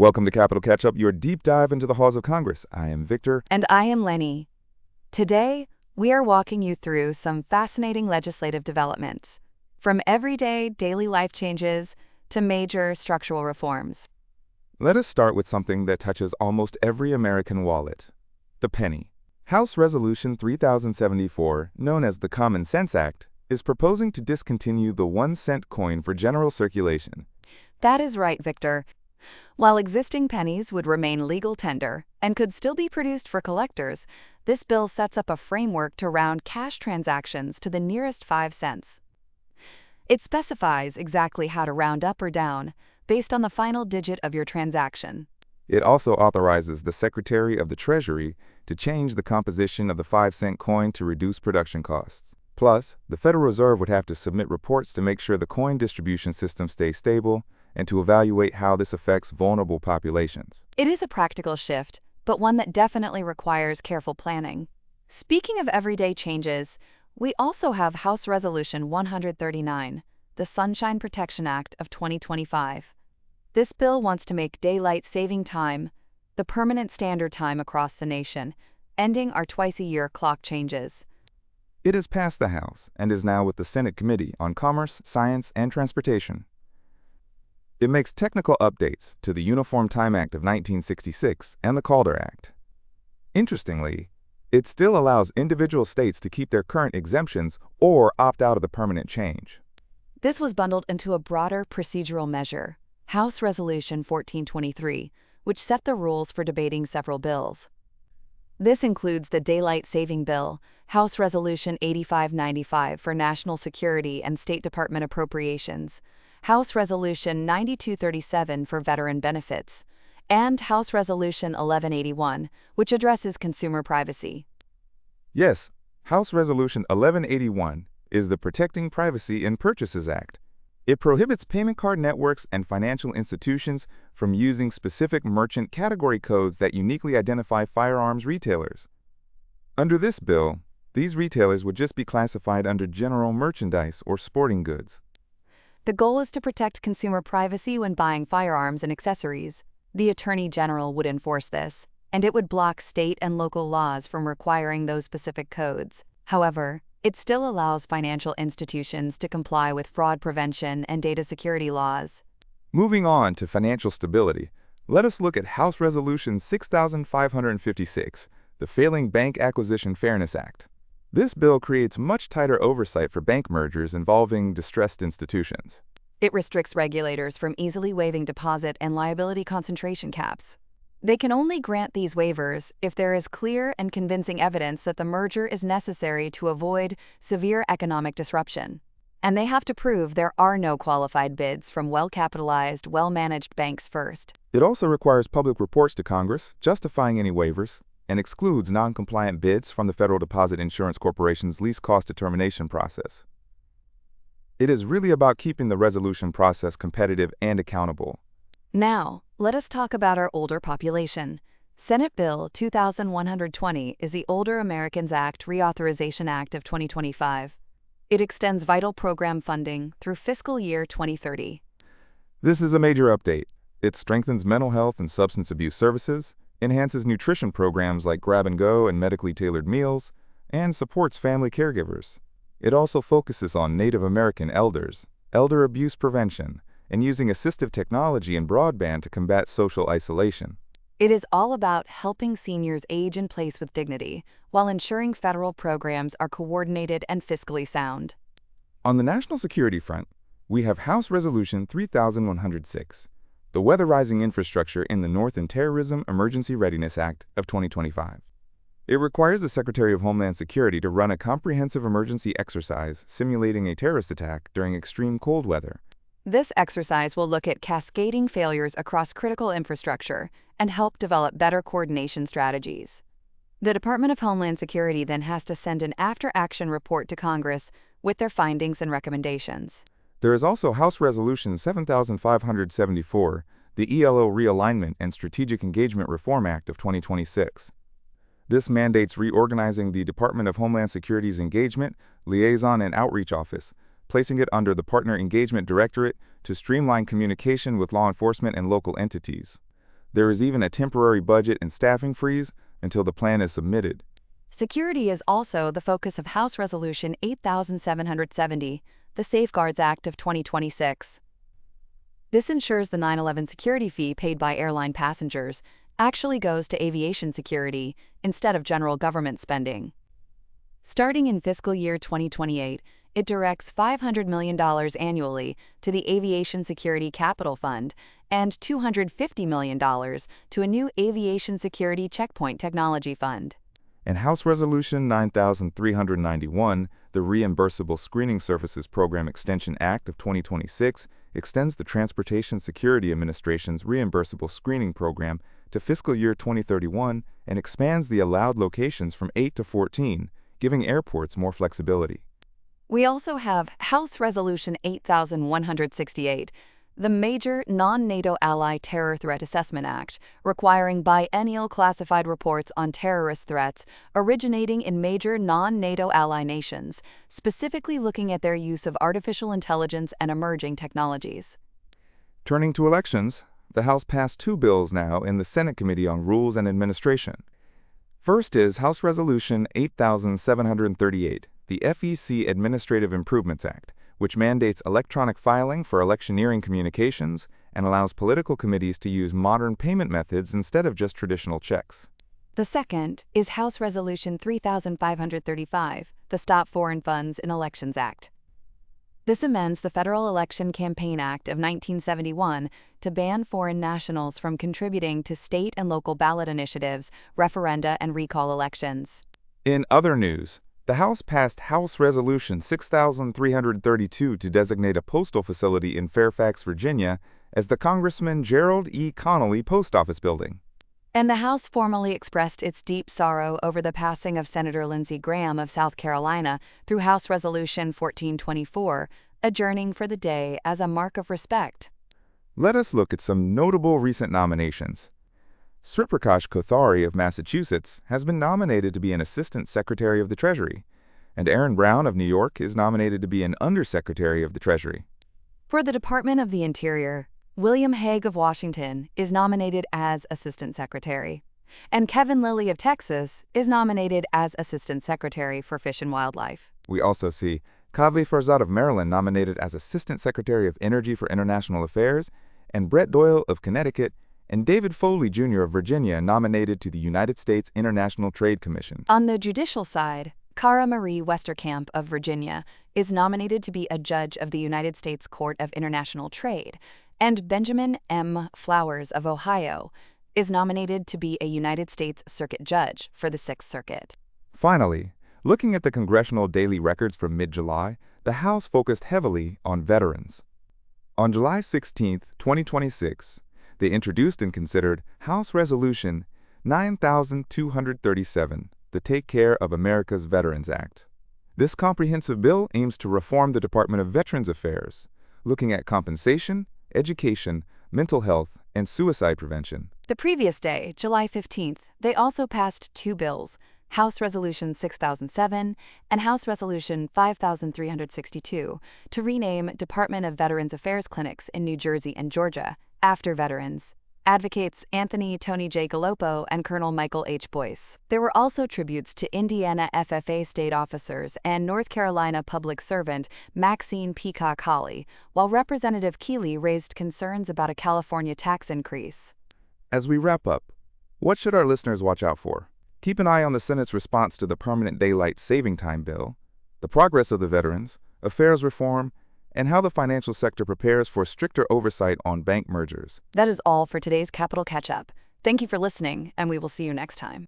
Welcome to Capital Catch-Up, your deep dive into the halls of Congress. I am Victor. And I am Lenny. Today, we are walking you through some fascinating legislative developments, from everyday daily life changes to major structural reforms. Let us start with something that touches almost every American wallet: the penny. House Resolution 3074, known as the Common Sense Act, is proposing to discontinue the 1-cent coin for general circulation. That is right, Victor. While existing pennies would remain legal tender and could still be produced for collectors, this bill sets up a framework to round cash transactions to the nearest 5 cents. It specifies exactly how to round up or down based on the final digit of your transaction. It also authorizes the Secretary of the Treasury to change the composition of the 5-cent coin to reduce production costs. Plus, the Federal Reserve would have to submit reports to make sure the coin distribution system stays stable and to evaluate how this affects vulnerable populations. It is a practical shift, but one that definitely requires careful planning. Speaking of everyday changes, we also have House Resolution 139, the Sunshine Protection Act of 2025. This bill wants to make daylight saving time the permanent standard time across the nation, ending our twice-a-year clock changes. It has passed the House and is now with the Senate Committee on Commerce, Science, and Transportation. It makes technical updates to the Uniform Time Act of 1966 and the Calder Act. Interestingly, it still allows individual states to keep their current exemptions or opt out of the permanent change. This was bundled into a broader procedural measure, House Resolution 1423, which set the rules for debating several bills. This includes the Daylight Saving Bill, House Resolution 8595 for national security and State Department appropriations, House Resolution 9237 for veteran benefits, and House Resolution 1181, which addresses consumer privacy. Yes, House Resolution 1181 is the Protecting Privacy in Purchases Act. It prohibits payment card networks and financial institutions from using specific merchant category codes that uniquely identify firearms retailers. Under this bill, these retailers would just be classified under general merchandise or sporting goods. The goal is to protect consumer privacy when buying firearms and accessories. The Attorney General would enforce this, and it would block state and local laws from requiring those specific codes. However, it still allows financial institutions to comply with fraud prevention and data security laws. Moving on to financial stability, let us look at House Resolution 6556, the Failing Bank Acquisition Fairness Act. This bill creates much tighter oversight for bank mergers involving distressed institutions. It restricts regulators from easily waiving deposit and liability concentration caps. They can only grant these waivers if there is clear and convincing evidence that the merger is necessary to avoid severe economic disruption. And they have to prove there are no qualified bids from well-capitalized, well-managed banks first. It also requires public reports to Congress justifying any waivers and excludes non-compliant bids from the Federal Deposit Insurance Corporation's least cost determination process. It is really about keeping the resolution process competitive and accountable. Now, let us talk about our older population. Senate Bill 2120 is the Older Americans Act Reauthorization Act of 2025. It extends vital program funding through fiscal year 2030. This is a major update. It strengthens mental health and substance abuse services, enhances nutrition programs like grab-and-go and medically tailored meals, and supports family caregivers. It also focuses on Native American elders, elder abuse prevention, and using assistive technology and broadband to combat social isolation. It is all about helping seniors age in place with dignity, while ensuring federal programs are coordinated and fiscally sound. On the national security front, we have House Resolution 3106, the Weatherizing Infrastructure in the North and Terrorism Emergency Readiness Act of 2025. It requires the Secretary of Homeland Security to run a comprehensive emergency exercise simulating a terrorist attack during extreme cold weather. This exercise will look at cascading failures across critical infrastructure and help develop better coordination strategies. The Department of Homeland Security then has to send an after-action report to Congress with their findings and recommendations. There is also House Resolution 7574, the ELO Realignment and Strategic Engagement Reform Act of 2026. This mandates reorganizing the Department of Homeland Security's Engagement, Liaison, and Outreach Office, placing it under the Partner Engagement Directorate to streamline communication with law enforcement and local entities. There is even a temporary budget and staffing freeze until the plan is submitted. Security is also the focus of House Resolution 8770, the Safeguards Act of 2026. This ensures the 9/11 security fee paid by airline passengers actually goes to aviation security instead of general government spending. Starting in fiscal year 2028, it directs $500 million annually to the Aviation Security Capital Fund and $250 million to a new Aviation Security Checkpoint Technology Fund. In House Resolution 9391, the Reimbursable Screening Services Program Extension Act of 2026 extends the Transportation Security Administration's reimbursable screening program to fiscal year 2031 and expands the allowed locations from 8 to 14, giving airports more flexibility. We also have House Resolution 8168, the Major Non-NATO Ally Terror Threat Assessment Act, requiring biennial classified reports on terrorist threats originating in major non-NATO ally nations, specifically looking at their use of artificial intelligence and emerging technologies. Turning to elections, the House passed two bills now in the Senate Committee on Rules and Administration. First is House Resolution 8738, the FEC Administrative Improvements Act, which mandates electronic filing for electioneering communications and allows political committees to use modern payment methods instead of just traditional checks. The second is House Resolution 3535, the Stop Foreign Funds in Elections Act. This amends the Federal Election Campaign Act of 1971 to ban foreign nationals from contributing to state and local ballot initiatives, referenda, and recall elections. In other news, the House passed House Resolution 6332 to designate a postal facility in Fairfax, Virginia, as the Congressman Gerald E. Connolly Post Office Building. And the House formally expressed its deep sorrow over the passing of Senator Lindsey Graham of South Carolina through House Resolution 1424, adjourning for the day as a mark of respect. Let us look at some notable recent nominations. Sriprakash Kothari of Massachusetts has been nominated to be an Assistant Secretary of the Treasury, and Aaron Brown of New York is nominated to be an Undersecretary of the Treasury. For the Department of the Interior, William Hague of Washington is nominated as Assistant Secretary, and Kevin Lilly of Texas is nominated as Assistant Secretary for Fish and Wildlife. We also see Kaveh Farzad of Maryland nominated as Assistant Secretary of Energy for International Affairs, and Brett Doyle of Connecticut and David Foley, Jr. of Virginia nominated to the United States International Trade Commission. On the judicial side, Cara Marie Westerkamp of Virginia is nominated to be a judge of the United States Court of International Trade, and Benjamin M. Flowers of Ohio is nominated to be a United States Circuit Judge for the Sixth Circuit. Finally, looking at the congressional daily records from mid-July, the House focused heavily on veterans. On July 16, 2026, they introduced and considered House Resolution 9237, the Take Care of America's Veterans Act. This comprehensive bill aims to reform the Department of Veterans Affairs, looking at compensation, education, mental health, and suicide prevention. The previous day, July 15th, they also passed two bills, House Resolution 6007 and House Resolution 5362, to rename Department of Veterans Affairs clinics in New Jersey and Georgia after veterans. Advocates Anthony Tony J. Gallopo and Colonel Michael H. Boyce. There were also tributes to Indiana FFA state officers and North Carolina public servant Maxine Peacock Hawley, while Representative Keeley raised concerns about a California tax increase. As we wrap up, what should our listeners watch out for? Keep an eye on the Senate's response to the Permanent Daylight Saving Time bill, the progress of the veterans, affairs reform, and how the financial sector prepares for stricter oversight on bank mergers. That is all for today's Capital Catch-Up. Thank you for listening, and we will see you next time.